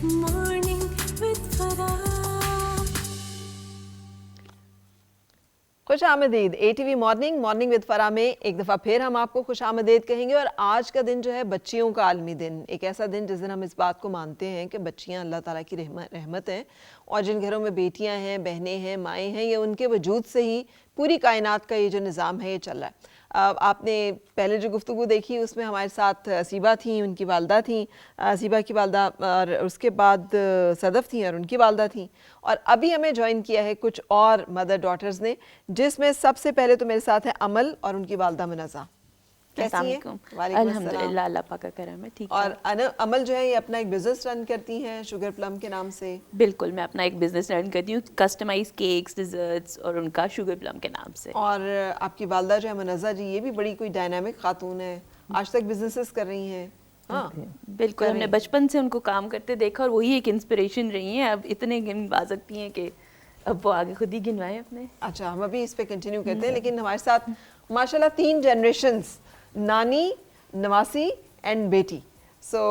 Morning with Farah. खुश आमदीद ATV morning with फरा में एक दफ़ा फिर हम आपको खुश आमदीद कहेंगे। और आज का दिन जो है बच्चियों का आलमी दिन, एक ऐसा दिन जिस दिन हम इस बात को मानते हैं कि बच्चियां अल्लाह ताला की रहमत हैं और जिन घरों में बेटियां हैं, बहनें हैं, माएँ हैं, ये उनके वजूद से ही पूरी कायनात का ये जो निज़ाम है ये चल रहा है। आपने पहले जो गुफ्तगू देखी उसमें हमारे साथ असीबा थी, उनकी वालदा थी, असीबा की वालदा, और उसके बाद सदफ़ थी और उनकी वालदा थी। और अभी हमें ज्वाइन किया है कुछ और मदर डॉटर्स ने, जिसमें सबसे पहले तो मेरे साथ है अमल और उनकी वालदा मुनज़्ज़ा। कैसी हैं? अल्हम्दुलिल्लाह, अल्लाह पाक का करम है, ठीक है। और अमल जो है ये अपना एक बिजनेस रन करती हैं शुगर प्लम के नाम से। बिल्कुल, मैं अपना एक बिजनेस रन करती हूँ, कस्टमाइज केक्स, डिजर्ट्स, और उनका शुगर प्लम के नाम से। और आपकी वालदा जो है मुनज़्ज़ा जी, ये भी बड़ी कोई डायनामिक खातून है, आज तक बिजनेसेस कर रही हैं। हाँ बिल्कुल, हमने बचपन से उनको काम करते देखा और वही एक इंस्पिरेशन रही हैं। अब इतने गिनवा सकती हैं कि अब वो आगे खुद ही गिनवाएं अपने। अच्छा, हम अभी इस पे कंटिन्यू करते हैं, लेकिन हमारे साथ माशाल्लाह 3 जनरेशंस, नानी, नवासी एंड बेटी। सो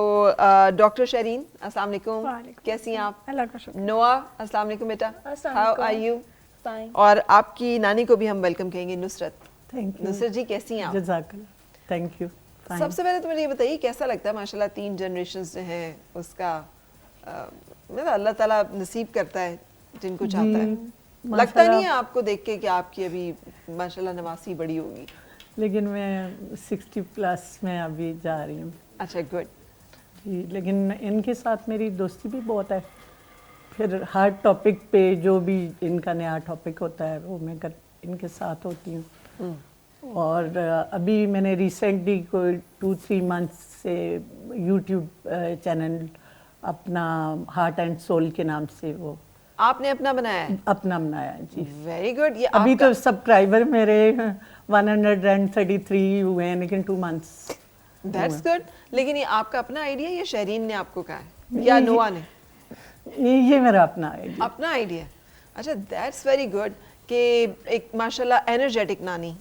डॉक्टर शरीन, अस्सलाम वालेकुम, कैसी हैं आप? अल्लाह का शुक्र। नोआ, अस्सलाम वालेकुम बेटा, हाउ आर यू? फाइन। और आपकी नानी को भी हम वेलकम कहेंगे, नुसरत। Thank you. नुसरत जी कैसी हैं आप? जज़ाकल्लाह, थैंक यू। सबसे पहले तो मुझे ये बताइए कैसा लगता है माशाल्लाह 3 जनरेशंस जो हैं उसका, मतलब अल्लाह ताला नसीब करता है जिनको चाहता है। लगता नहीं है आपको देख के कि आपकी अभी माशाल्लाह नवासी बड़ी होगी? लेकिन मैं 60 प्लस में अभी जा रही हूँ। अच्छा, गुड जी, लेकिन इनके साथ मेरी दोस्ती भी बहुत है। फिर हर टॉपिक पे जो भी इनका नया टॉपिक होता है वो मैं इनके साथ होती हूँ। और अभी मैंने रिसेंटली कोई 2-3 मंथ्स से यूट्यूब चैनल अपना हार्ट एंड सोल के नाम से वो आपने अपना बनाया है? अपना बनाया जी। Very good. ये अभी तो सब्सक्राइबर मेरे 133 हुए हैं, लेकिन 2 मंथ्स। That's good. लेकिन ये आपका अपना आइडिया या शहरीन ने आपको कहा है या नोआ ने? ये मेरा अपना आइडिया। अपना आइडिया। अच्छा, दैट्स वेरी गुड कि एक माशाल्लाह एनर्जेटिक नानी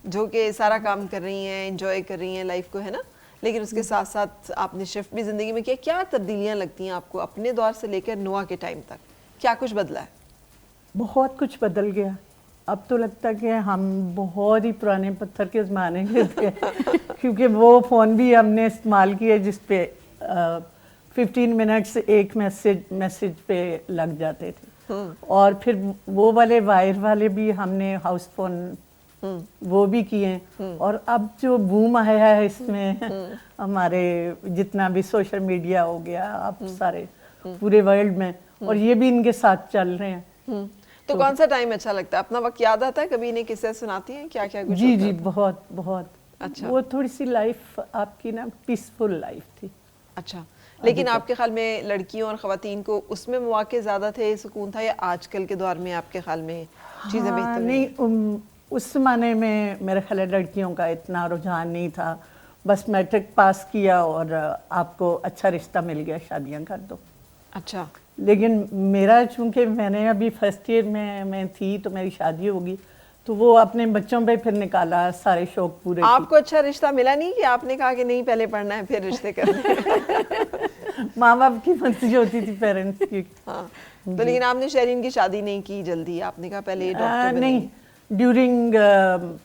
जो कि सारा काम कर रही हैं, एंजॉय कर रही हैं लाइफ को, है ना। लेकिन उसके साथ साथ आपने शिफ्ट भी ज़िंदगी में किया। क्या तब्दीलियाँ लगती हैं आपको अपने दौर से लेकर नोआ के टाइम तक? क्या कुछ बदला है? बहुत कुछ बदल गया। अब तो लगता है कि हम बहुत ही पुराने पत्थर के ज़माने के थे क्योंकि वो फ़ोन भी हमने इस्तेमाल किया जिस पे 15 मिनट्स एक मैसेज पे लग जाते थे। और फिर वो वाले वायर वाले भी हमने हाउस फ़ोन वो भी किए। और अब जो बूम आया है इसमें हमारे जितना भी सोशल मीडिया हो गया, अब सारे पूरे वर्ल्ड में, और ये भी इनके साथ चल रहे हैं। तो कौन सा टाइम अच्छा लगता है? अपना वक्त याद आता है? कभी इन्हें किस्से सुनाती हैं क्या क्या कुछ? जी जी, बहुत बहुत। अच्छा, वो थोड़ी सी लाइफ आपकी ना पीसफुल लाइफ थी। अच्छा, लेकिन आपके ख्याल में लड़कियों और ख़वातीन को उसमें मौके ज़्यादा थे, सुकून था, या आजकल के दौर में आपके ख्याल में चीज़ें बेहतर? नहीं, उस ज़माने में मेरे ख्याल लड़कियों का इतना रुझान नहीं था। बस मैट्रिक पास किया और आपको अच्छा रिश्ता मिल गया, शादियाँ कर दो। अच्छा, लेकिन मेरा चूंकि मैंने अभी फर्स्ट ईयर में मैं थी तो मेरी शादी होगी, तो वो अपने बच्चों पे फिर निकाला सारे शौक पूरे। आपको अच्छा रिश्ता मिला नहीं कि आपने कहा कि नहीं पहले पढ़ना है फिर रिश्ते करने? माँ बाप की मर्जी होती थी, पेरेंट्स की। हाँ, तो लेकिन आपने शरीन की शादी नहीं की जल्दी, आपने कहा पहले डॉक्टर बनेंगे? नहीं, ड्यूरिंग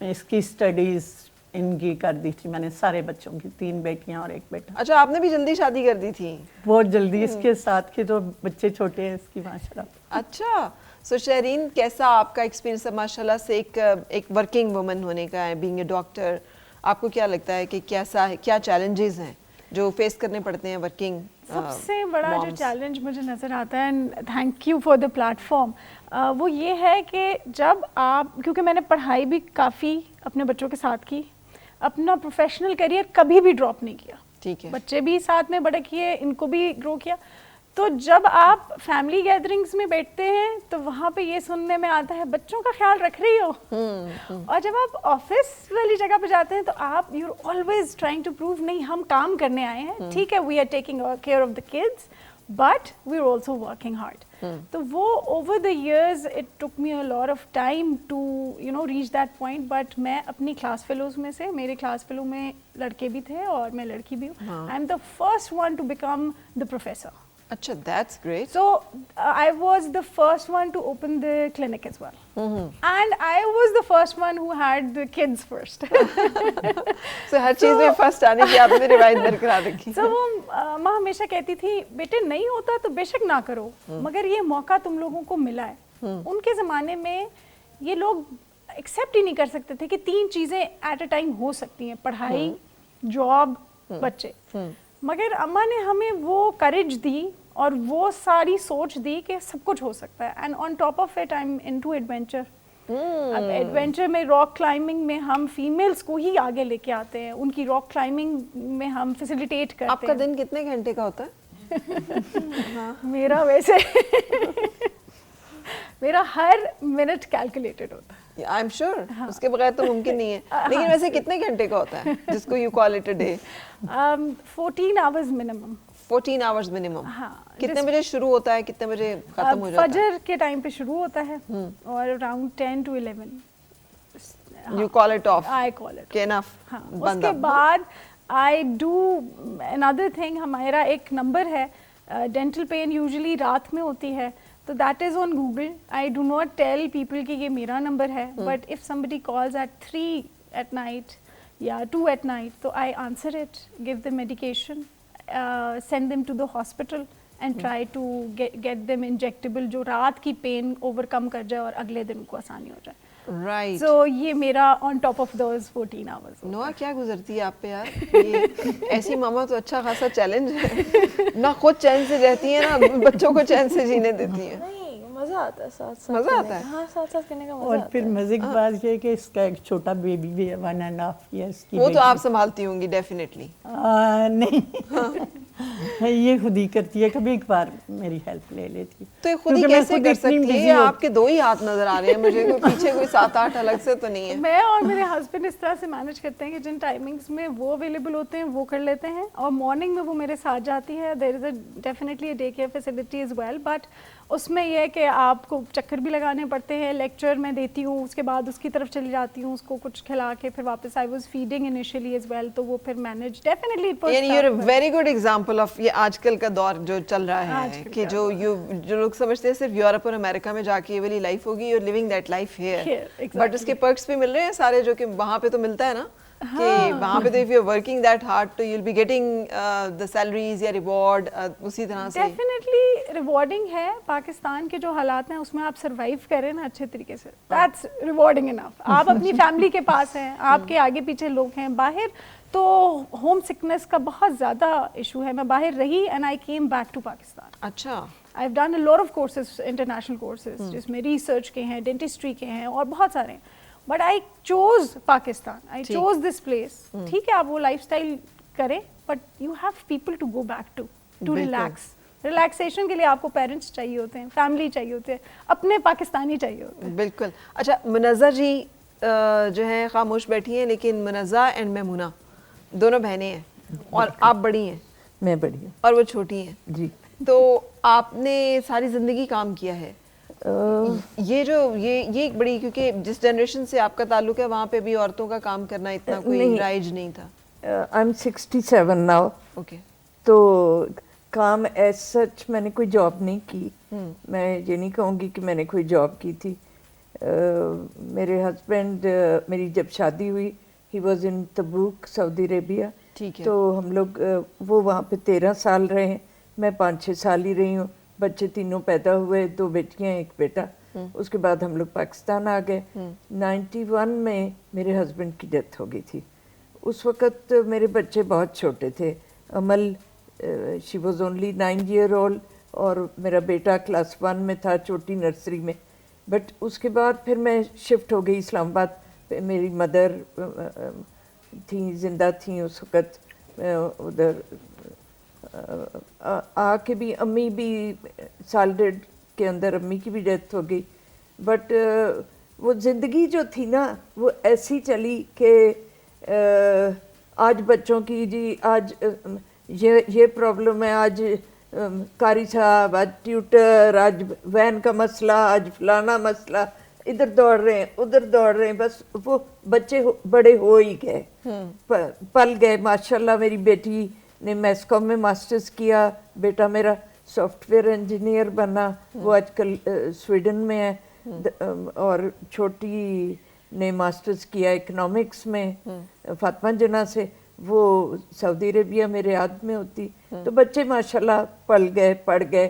इसकी स्टडीज इनकी कर दी थी मैंने, सारे बच्चों की, 3 बेटियां और 1 बेटा। अच्छा, आपने भी जल्दी शादी कर दी थी? बहुत जल्दी, इसके साथ के तो बच्चे छोटे हैं इसकी माशाल्लाह। अच्छा, सो शरीन कैसा आपका एक्सपीरियंस है माशाल्लाह से एक वर्किंग वुमन होने का है, बीइंग ए डॉक्टर? आपको क्या लगता है कि कैसा है, क्या चैलेंजेस हैं जो फेस करने पड़ते हैं वर्किंग? सबसे बड़ा जो चैलेंज मुझे नज़र आता है, and thank you for the platform, वो ये है कि जब आप, क्योंकि मैंने पढ़ाई भी काफ़ी अपने बच्चों के साथ की, अपना प्रोफेशनल करियर कभी भी ड्रॉप नहीं किया। ठीक है, बच्चे भी साथ में बड़े किए, इनको भी ग्रो किया। तो जब आप फैमिली गैदरिंग्स में बैठते हैं तो वहाँ पे ये सुनने में आता है बच्चों का ख्याल रख रही हो। और जब आप ऑफिस वाली जगह पे जाते हैं तो आप you are always trying to prove, नहीं हम काम करने आए हैं, ठीक है, we are taking care of the kids, but we are also working hard. तो वो over the years it took me a lot of time to reach that point. But मैं अपनी क्लास फेलोज में से, मेरे क्लास फेलो में लड़के भी थे और मैं लड़की भी हूँ, I am the first one two become the professor. Acha, that's great. So I was the first one to open the clinic as well. And I was the first one who had the kids first. So हर चीज में first आने की आपने रिवायत बरकरार रखी. So वो माँ हमेशा कहती थी बेटे नहीं होता तो बेशक ना करो, मगर ये मौका तुम लोगों को मिला है. उनके ज़माने में ये लोग एक्सेप्ट ही नहीं कर सकते थे कि 3 चीज़ें एट अ टाइम हो सकती हैं, पढ़ाई, जॉब, बच्चे. मगर अम्मा ने हमें वो करेज दी और वो सारी सोच दी कि सब कुछ हो सकता है. And on top of it I am into adventure. अब एडवेंचर में रॉक क्लाइंबिंग में हम फीमेल्स को ही आगे लेके आते हैं, उनकी रॉक क्लाइंबिंग में हम फैसिलिटेट करते हैं. आपका दिन कितने घंटे का होता है? मेरा वैसे मेरा हर मिनट कैलकुलेटेड होता है. आई एम श्योर उसके बगैर तो मुमकिन नहीं है. लेकिन वैसे कितने घंटे का होता है जिसको you call it a day? 14 hours minimum. 14 hours minimum. हाँ. कितने बजे शुरू होता है, कितने बजे खत्म हो जाता है? फजर के टाइम पे शुरू होता है और around 10 to 11 you call it of. I call it enough. हाँ. उसके बाद आई डू अनदर थिंग. हमारा एक नंबर है, डेंटल पेन यूजुअली रात में होती है, तो that is on Google. I do not tell people कि ये मेरा नंबर है, but if somebody calls at 3 at night या 2 at night, तो I answer it, give the medication, send them to the hospital and try to get them injectable जो रात की pen overcome कर जाए और अगले दिन को आसानी हो जाए. राइट. So ये मेरा on top of those 14 hours. नोआ क्या गुजरती है आप पे यार. ये ऐसी मामा तो अच्छा खासा चैलेंज है. ना खुद चैन से रहती है ना बच्चों को चैन से जीने देती है. नहीं, मजा आता है साथ साथ. मजा आता है. हाँ, साथ साथ करने का मजा और आता फिर है. मजे की बात ये है कि इसका एक छोटा बेबी भी है, 1.5 years की. वो तो आप संभालती होंगी डेफिनेटली. नहीं ये खुद ही करती है, कभी एक बार मेरी हेल्प ले लेती है. तो ये खुद ही क्योंकि मैं कैसे खुद कर इतनी सकती है? busy हूँ. आपके 2 ही हाथ नजर आ रहे हैं मुझे, कोई पीछे कोई 7-8 अलग से तो नहीं है. मैं और मेरे हस्बैंड इस तरह से मैनेज करते हैं कि जिन टाइमिंग्स में वो अवेलेबल होते हैं वो कर लेते हैं, और मॉर्निंग में वो मेरे साथ जाती है. There is definitely day care facility is well, but उसमें यह है कि आपको चक्कर भी लगाने पड़ते हैं. लेक्चर मैं देती हूँ, उसके बाद उसकी तरफ चली जाती हूँ, उसको कुछ खिला के फिर वापस. I was feeding initially as well, तो वो फिर मैनेज डेफिनेटली. यानी you are a very good example of ये आजकल का दौर जो चल रहा है कि जो लोग समझते हैं सिर्फ यूरोप और अमेरिका में जाके ये वाली लाइफ होगी. You are living that life here, but उसके पर्क्स भी मिल रहे हैं सारे जो कि वहाँ पे तो मिलता है ना. कि वहाँ पे तो if you are working that hard तो you will be getting the salaries या रिवॉर्ड उसी तरह से. डेफिनेटली रिवॉर्डिंग है. पाकिस्तान के जो हालात हैं उसमें आप सरवाइव करें ना अच्छे तरीके से, दैट्स रिवॉर्डिंग इनफ. आप अपनी फैमिली के पास हैं, आपके आगे पीछे लोग हैं. बाहर तो होम सिकनेस का बहुत ज़्यादा इशू है. मैं बाहर रही and I came back to Pakistan. अच्छा. I have done a lot of courses, international courses, जिसमें रिसर्च के हैं, डेंटिस्ट्री के हैं और बहुत सारे हैं. But I chose Pakistan, I chose this place. ठीक है आप वो लाइफस्टाइल करें, but you have people to go back to relax. Relaxation के लिए आपको पेरेंट्स चाहिए होते हैं, फैमिली चाहिए होते हैं, अपने पाकिस्तानी चाहिए होते हैं. बिल्कुल. अच्छा, मुनज़्ज़ा जी जो है खामोश बैठी हैं, लेकिन मुनज़्ज़ा एंड मैमूना दोनों बहनें हैं और आप बड़ी हैं. मैं बड़ी हूँ और वो छोटी हैं जी. तो आपने सारी ज़िंदगी काम किया है. ये एक बड़ी, क्योंकि जिस जनरेशन से आपका ताल्लुक है वहाँ पे भी औरतों का काम करना इतना कोई राइज नहीं था. I am 67 now. ओके. तो काम एज सच मैंने कोई जॉब नहीं की. मैं ये नहीं कहूँगी कि मैंने कोई जॉब की थी. मेरे हस्बैंड, मेरी जब शादी हुई, he was in तबूक, Saudi Arabia. ठीक है. तो हम लोग वो वहाँ पे 13 साल रहे हैं. मैं 5-6 साल ही रही हूँ. बच्चे तीनों पैदा हुए, 2 बेटियाँ 1 बेटा. उसके बाद हम लोग पाकिस्तान आ गए. 91 में मेरे हस्बैंड की डेथ हो गई थी. उस वक़्त मेरे बच्चे बहुत छोटे थे. Amal she was only 9 year old और मेरा बेटा क्लास 1 में था, छोटी नर्सरी में. बट उसके बाद फिर मैं शिफ्ट हो गई इस्लामाबाद. मेरी मदर थी, जिंदा थी उस वक़्त. उधर आके भी अम्मी भी साल 1.5 के अंदर अम्मी की भी डेथ हो गई. बट वो ज़िंदगी जो थी ना वो ऐसी चली कि आज बच्चों की जी, आज ये प्रॉब्लम है, आज कारी साहब, आज ट्यूटर, आज वैन का मसला, आज फलाना मसला. इधर दौड़ रहे हैं, उधर दौड़ रहे हैं. बस वो बच्चे बड़े हो ही गए, पल गए. माशाल्लाह मेरी बेटी ने मैस्कॉम में मास्टर्स किया, बेटा मेरा सॉफ्टवेयर इंजीनियर बना, वो आजकल स्वीडन में है, और छोटी ने मास्टर्स किया इकोनॉमिक्स में फातिमा जना से, वो सऊदी अरेबिया मेरे याद में होती। तो बच्चे माशाल्लाह पढ़ गए।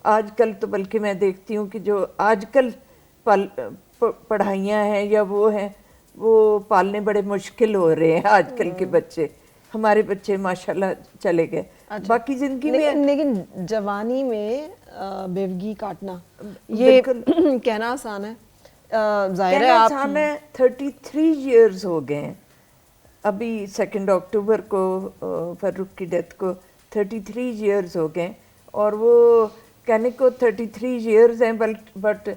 आजकल तो बल्कि मैं देखती हूँ कि जो आजकल पढ़ाइयाँ हैं या वो हैं, वो पालने बड़े मुश्किल हो रहे हैं आजकल के बच्चे। हमारे बच्चे माशाल्लाह चले गए। बाकी जिंदगी में लेकिन जवानी में बेवगी काटना ये कहना आसान है, जाहिर है आप आसान है। 33 इयर्स हो गए हैं। अभी 2 अक्टूबर को फर्रुख की डेथ को 33 इयर्स हो गए, और वो कहने को 33 इयर्स हैं, बट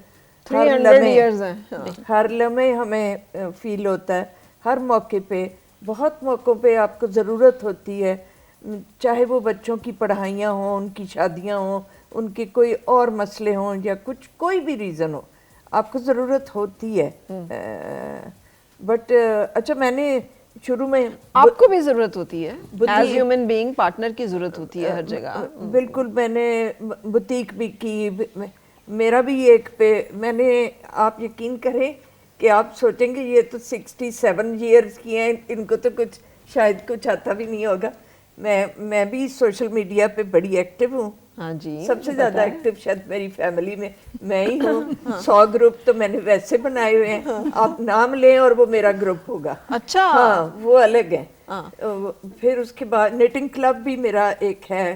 300 इयर्स हैं। हर लम्हे हमें फील होता है, हर मौके पे, बहुत मौक़ों पे आपको ज़रूरत होती है, चाहे वो बच्चों की पढ़ाइयाँ हों, उनकी शादियाँ हों, उनके कोई और मसले हों, या कुछ कोई भी रीज़न हो, आपको ज़रूरत होती है। बट अच्छा, मैंने शुरू में आपको भी ज़रूरत होती है, एज ह्यूमन बीइंग पार्टनर की ज़रूरत होती है हर जगह। बिल्कुल, मैंने बुटीक भी की, मेरा भी एक पे मैंने, आप यकीन करें कि आप सोचेंगे ये तो 67 इयर्स की हैं, इनको तो कुछ शायद कुछ आता भी नहीं होगा। मैं भी सोशल मीडिया पे बड़ी एक्टिव हूँ। हाँ जी, सबसे ज़्यादा एक्टिव शायद मेरी फैमिली में मैं ही हूँ। 100 ग्रुप तो मैंने वैसे बनाए हुए हैं, आप नाम लें और वो मेरा ग्रुप होगा। अच्छा, हाँ, वो अलग है। फिर उसके बाद निटिंग क्लब भी मेरा एक है,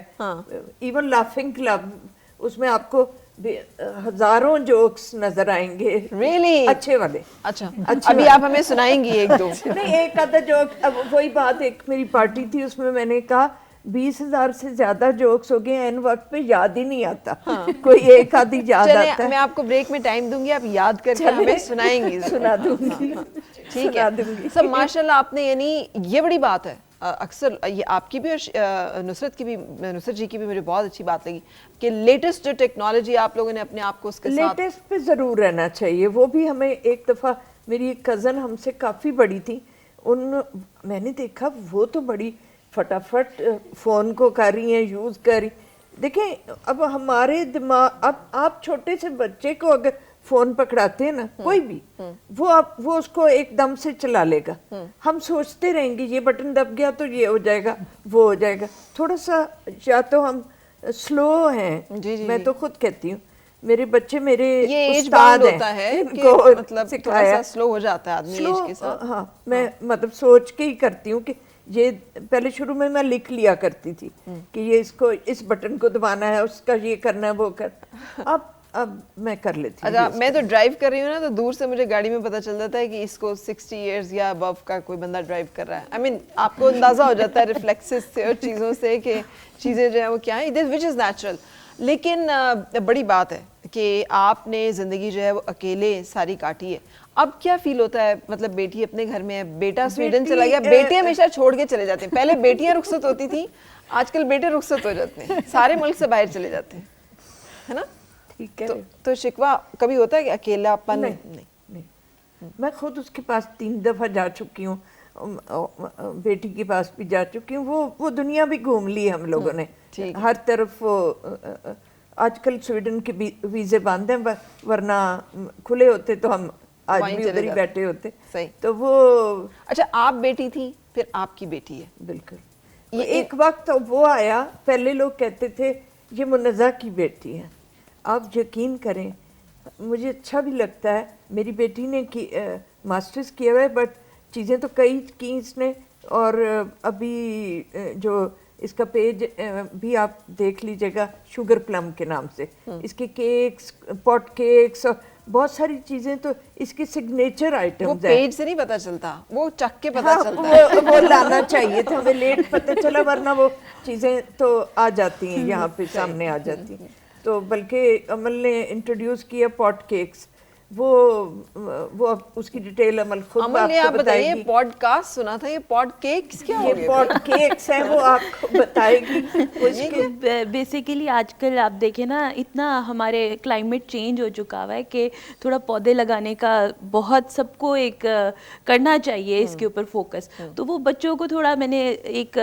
इवन लाफिंग क्लब, उसमें आपको हजारों जोक्स नजर आएंगे। Really? अच्छे वाले। अच्छा, अभी आप हमें सुनाएंगी एक दो? नहीं, एक आधा जोक। अब वही बात, एक मेरी पार्टी थी, उसमें मैंने कहा 20,000 से ज्यादा जोक्स हो गए, एन वक्त पे याद ही नहीं आता। कोई एक आधी याद आता है। मैं आपको ब्रेक में टाइम दूंगी, आप याद करके हमें सुनाएंगी। सुना दूंगी, ठीक है। सब माशाल्लाह, आपने, यानी ये बड़ी बात है। अक्सर ये आपकी भी और नुसरत जी की भी मुझे बहुत अच्छी बात लगी कि लेटेस्ट जो टेक्नोलॉजी आप लोगों ने अपने आप को उसके साथ, लेटेस्ट पे ज़रूर रहना चाहिए। वो भी हमें एक दफ़ा, मेरी एक कज़न हमसे काफ़ी बड़ी थी, मैंने देखा वो तो बड़ी फटाफट फ़ोन को कर रही हैं, यूज़ कर रही। देखें, अब हमारे दिमाग, अब आप छोटे से बच्चे को अगर फोन पकड़ाते हैं ना, कोई भी, वो उसको एकदम से चला लेगा। हम सोचते रहेंगे ये बटन दब गया तो ये हो जाएगा, वो हो जाएगा। थोड़ा सा या तो हम स्लो हैं। मैं तो खुद कहती हूँ, मेरे बच्चे मेरे ये एज उस्ताद होता है कि मतलब थोड़ा सा स्लो हो जाता है आदमी एज के साथ। हाँ, मैं मतलब सोच के ही करती हूँ कि ये, पहले शुरू में मैं लिख लिया करती थी कि ये इसको, इस बटन को दबाना है, उसका ये करना है, वो कर। अब मैं कर लेती हूँ। अच्छा, मैं तो ड्राइव कर रही हूँ ना, तो दूर से मुझे गाड़ी में पता चल जाता है कि इसको 60 इयर्स या अबव का कोई बंदा ड्राइव कर रहा है। I mean, आपको अंदाजा हो जाता है रिफ्लेक्सेस से और चीज़ों से कि चीज़ें जो है वो क्या है, विच इज़ नेचुरल। लेकिन बड़ी बात है कि आपने ज़िंदगी जो है वो अकेले सारी काटी है। अब क्या फील होता है, मतलब बेटी अपने घर में है, बेटा स्वीडन चला गया, बेटे हमेशा छोड़ के चले जाते हैं। पहले बेटियां रुखसत होती थी, आजकल बेटे रुखसत हो जाते हैं, सारे मुल्क से बाहर चले जाते हैं, है ना? ठीक है। तो शिकवा कभी होता है कि अकेलापन? नहीं। मैं खुद उसके पास 3 दफ़ा जा चुकी हूँ, बेटी के पास भी जा चुकी हूँ। वो दुनिया भी घूम ली हम लोगों ने, हर तरफ। वो आजकल स्वीडन के वीज़े बंद हैं, वरना खुले होते तो हम आज भी उधर ही बैठे होते। सही। तो वो, अच्छा, आप बेटी थी, फिर आपकी बेटी है। बिल्कुल। ये एक वक्त तो वो आया, पहले लोग कहते थे ये मुन्नज़ा की बेटी है। आप यकीन करें, मुझे अच्छा भी लगता है, मेरी बेटी ने मास्टर्स किया हुआ है, बट चीज़ें तो कई की इसने। और अभी जो इसका पेज भी आप देख लीजिएगा, शुगर प्लम के नाम से, इसके केक्स, पॉट केक्स और बहुत सारी चीजें तो इसके सिग्नेचर आइटम्स हैं। वो पेज से नहीं पता चलता, वो चख के पता चलता है। वो लाना चाहिए था, हमें लेट पता चला, वरना वो चीजें तो आ जाती हैं, यहाँ पे सामने आ जाती हैं। तो बल्कि अमल ने इंट्रोड्यूस किया पॉट केक्स, وہ اس کی ڈیٹیل عمل خود عمل یہ آپ آپ کو بتائے بتائیے گی. پوڈ کاسٹ سنا تھا, یہ پوڈ کیکس کیا ہو یہ گئے؟ پوڈ کیکس ہیں, وہ آپ کو بتائے گی. بیسیکلی آج کل آپ دیکھیں نا, اتنا ہمارے کلائمیٹ چینج ہو چکا ہوا ہے کہ تھوڑا پودے لگانے کا بہت سب کو ایک کرنا چاہیے اس کے اوپر فوکس. تو وہ بچوں کو تھوڑا میں نے ایک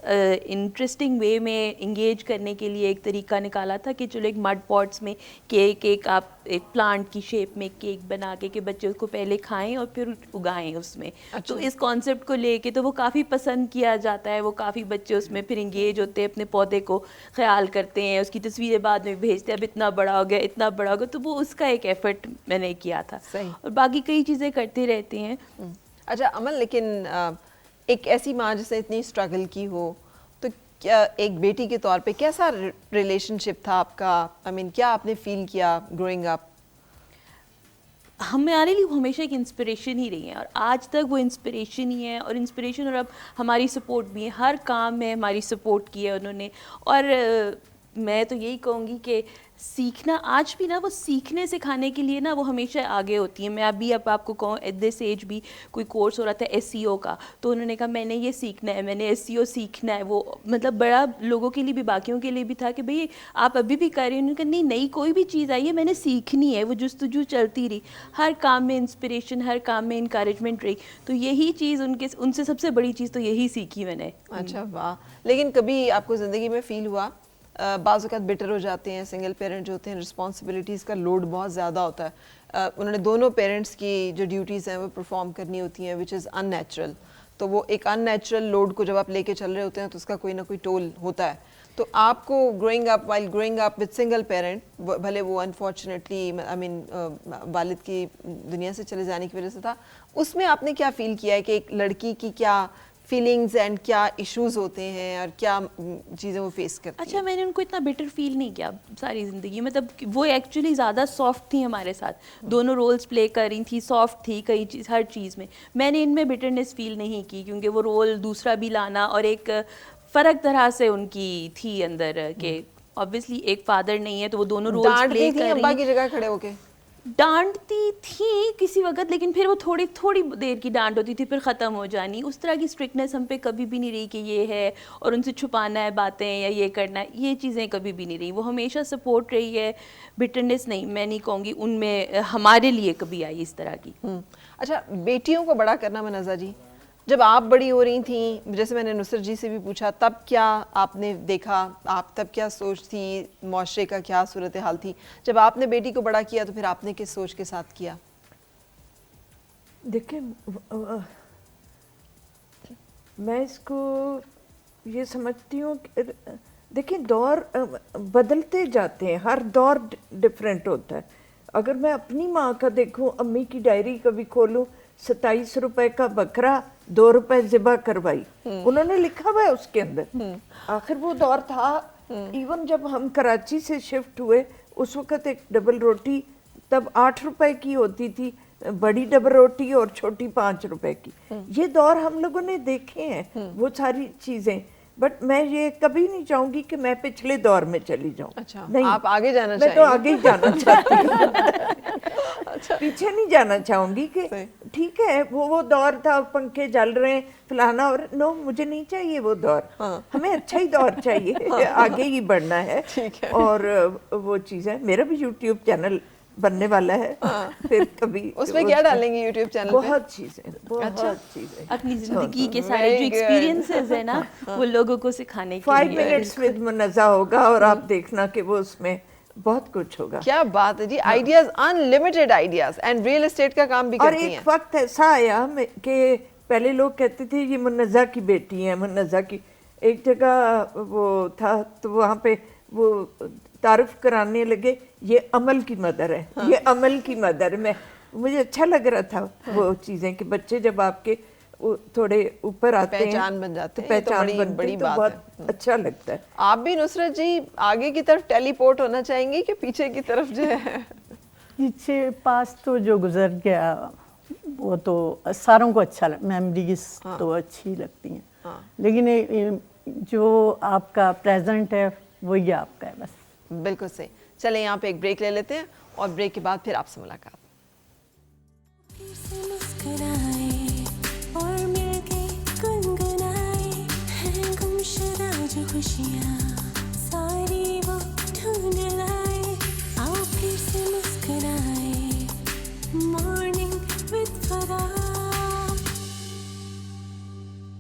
انٹرسٹنگ وے میں انگیج کرنے کے لیے ایک طریقہ نکالا تھا کہ چلو ایک مڈ پاٹس میں کیک آپ ایک پلانٹ کی شیپ میں کیک بنا کے کہ بچے اس کو پہلے کھائیں اور پھر اگائیں اس میں. تو اس کانسیپٹ کو لے کے تو وہ کافی پسند کیا جاتا ہے, وہ کافی بچے اس میں پھر انگیج ہوتے ہیں, اپنے پودے کو خیال کرتے ہیں, اس کی تصویریں بعد میں بھیجتے ہیں, اب اتنا بڑا ہو گیا اتنا بڑا ہو گیا. تو وہ اس کا ایک ایفرٹ میں نے کیا تھا, اور باقی کئی چیزیں کرتے رہتے ہیں. اچھا امن, لیکن ایک ایسی ماں جس نے اتنی اسٹرگل کی ہو, تو کیا ایک بیٹی کے طور پہ کیسا ریلیشن شپ تھا آپ کا؟ آئی مین کیا آپ نے فیل کیا گروئنگ اپ؟ ہمارے لیے ہمیشہ ایک انسپریشن ہی رہی ہیں, اور آج تک وہ انسپریشن ہی ہے, اور انسپریشن اور اب ہماری سپورٹ بھی ہے, ہر کام میں ہماری سپورٹ کی ہے انہوں نے. اور میں تو یہی کہوں گی کہ سیکھنا آج بھی نا, وہ سیکھنے سکھانے کے لیے نا وہ ہمیشہ آگے ہوتی ہیں. میں ابھی اب آپ کو کہوں ایٹ دس ایج بھی کوئی کورس ہو رہا تھا SEO کا, تو انہوں نے کہا میں نے یہ سیکھنا ہے, میں نے SEO سیکھنا ہے. وہ مطلب بڑا لوگوں کے لیے بھی باقیوں کے لیے بھی تھا کہ بھئی آپ ابھی بھی کر رہے ہیں. انہوں نے کہا نہیں نئی کوئی بھی چیز آئی ہے میں نے سیکھنی ہے. وہ جستجو چلتی رہی, ہر کام میں انسپریشن, ہر کام میں انکریجمنٹ رہی. تو یہی چیز ان سے سب سے بڑی چیز تو یہی سیکھی میں نے. اچھا واہ. لیکن کبھی آپ کو زندگی میں فیل ہوا بعض اوقات بٹر ہو جاتے ہیں سنگل پیرنٹ جو ہوتے ہیں, رسپانسبلٹیز کا لوڈ بہت زیادہ ہوتا ہے, انہوں نے دونوں پیرنٹس کی جو ڈیوٹیز ہیں وہ پرفارم کرنی ہوتی ہیں وچ از ان نیچرل. تو وہ ایک ان نیچرل لوڈ کو جب آپ لے کے چل رہے ہوتے ہیں تو اس کا کوئی نہ کوئی ٹول ہوتا ہے. تو آپ کو growing up with single parent, بھلے وہ انفارچونیٹلی آئی مین والد کی دنیا سے چلے جانے کی وجہ سے تھا, اس میں آپ نے کیا فیل کیا ہے کہ ایک لڑکی کی کیا فیلنگز اینڈ کیا ایشوز ہوتے ہیں اور کیا چیزیں وہ فیس کرتی ہیں؟ اچھا میں نے ان کو اتنا بیٹر فیل نہیں کیا ساری زندگی, مطلب وہ ایکچولی زیادہ سافٹ تھیں ہمارے ساتھ, دونوں رولز پلے کر رہی تھیں, سافٹ تھی کئی چیز ہر چیز میں. میں نے ان میں بیٹرنس فیل نہیں کی, کیونکہ وہ رول دوسرا بھی لانا اور ایک فرق طرح سے ان کی تھی اندر کہ obviously ایک فادر نہیں ہے تو وہ دونوں رولز پلے کر رہی ہیں. ابا کی جگہ کھڑے ہو کے ڈانٹتی تھیں کسی وقت, لیکن پھر وہ تھوڑی دیر کی ڈانٹ ہوتی تھی پھر ختم ہو جانی. اس طرح کی اسٹرکٹنیس ہم پہ کبھی بھی نہیں رہی کہ یہ ہے اور ان سے چھپانا ہے باتیں یا یہ کرنا ہے, یہ چیزیں کبھی بھی نہیں رہی. وہ ہمیشہ سپورٹ رہی ہے, بٹرنس نہیں, میں نہیں کہوں گی ان میں ہمارے لیے کبھی آئی اس طرح کی. اچھا بیٹیوں کو بڑا کرنا منازہ جی, جب آپ بڑی ہو رہی تھیں, جیسے میں نے نصرت جی سے بھی پوچھا, تب کیا آپ نے دیکھا, آپ تب کیا سوچ تھی, معاشرے کا کیا صورتحال تھی؟ جب آپ نے بیٹی کو بڑا کیا تو پھر آپ نے کس سوچ کے ساتھ کیا؟ دیکھیں میں اس کو یہ سمجھتی ہوں کہ دیکھیں دور بدلتے جاتے ہیں, ہر دور ڈفرینٹ ہوتا ہے. اگر میں اپنی ماں کا دیکھوں, امی کی ڈائری کبھی کھولوں, 27 روپے کا بکرا 2 روپے ذبح کروائی, انہوں نے لکھا ہوا ہے اس کے اندر. آخر وہ دور تھا. ایون جب ہم کراچی سے شفٹ ہوئے اس وقت ایک ڈبل روٹی تب 8 روپے کی ہوتی تھی, بڑی ڈبل روٹی اور چھوٹی 5 روپے کی. یہ دور ہم لوگوں نے دیکھے ہیں, وہ ساری چیزیں. بٹ میں یہ کبھی نہیں چاہوں گی کہ میں پچھلے دور میں چلی جاؤں. اچھا نہیں, آپ آگے جانا میں چاہیں تو آگے ہی جانا چاہتی ہوں, پیچھے نہیں جانا چاہوں گی کہ ٹھیک ہے وہ دور تھا, پنکھے جل رہے ہیں فلانا, اور نو مجھے نہیں چاہیے وہ دور, ہمیں اچھا ہی دور چاہیے, آگے ہی بڑھنا ہے. اور وہ چیز ہے, میرا بھی YouTube چینل بننے والا ہے, پھر کبھی اس میں کیا ڈالیں گے یوٹیوب چینل پہ؟ بہت چیزیں اپنی زندگی کے سارے جو ایکسپیرینسز ہیں نا وہ لوگوں کو سکھانے کے 5 منٹس ود منزہ ہوگا, اور آپ دیکھنا کہ وہ اس میں بہت کچھ ہوگا. کیا بات ہے جی, ideas unlimited ideas, and real estate کا کام بھی اور کرتی ہیں. ایک وقت ایسا آیا کہ پہلے لوگ کہتے تھے یہ منزہ کی بیٹی ہے, منزہ کی. ایک جگہ وہ تھا تو وہاں پہ وہ تعارف کرانے لگے, یہ عمل کی مدر ہے, یہ عمل کی مدر. مجھے اچھا لگ رہا تھا وہ چیزیں کہ بچے جب آپ کے تھوڑے اوپر آتے ہیں, پہچان بن جاتے ہیں, پہچان بڑی تو بات بہت ہے. اچھا لگتا ہے. آپ بھی نصرت جی آگے کی طرف ٹیلی پورٹ ہونا چاہیں گی کہ پیچھے کی طرف جو ہے؟ پیچھے پاس تو جو گزر گیا وہ تو ساروں کو اچھا میموریز تو اچھی لگتی ہیں, لیکن جو آپ کا پریزنٹ ہے وہی آپ کا ہے بس. بالکل صحیح. چلیں یہاں پہ ایک بریک لے لیتے ہیں اور بریک کے بعد پھر آپ سے ملاقات. फिर से मुस्कुराए और मिलके गुनगुनाए हैं गुमशुदा जो खुशियाँ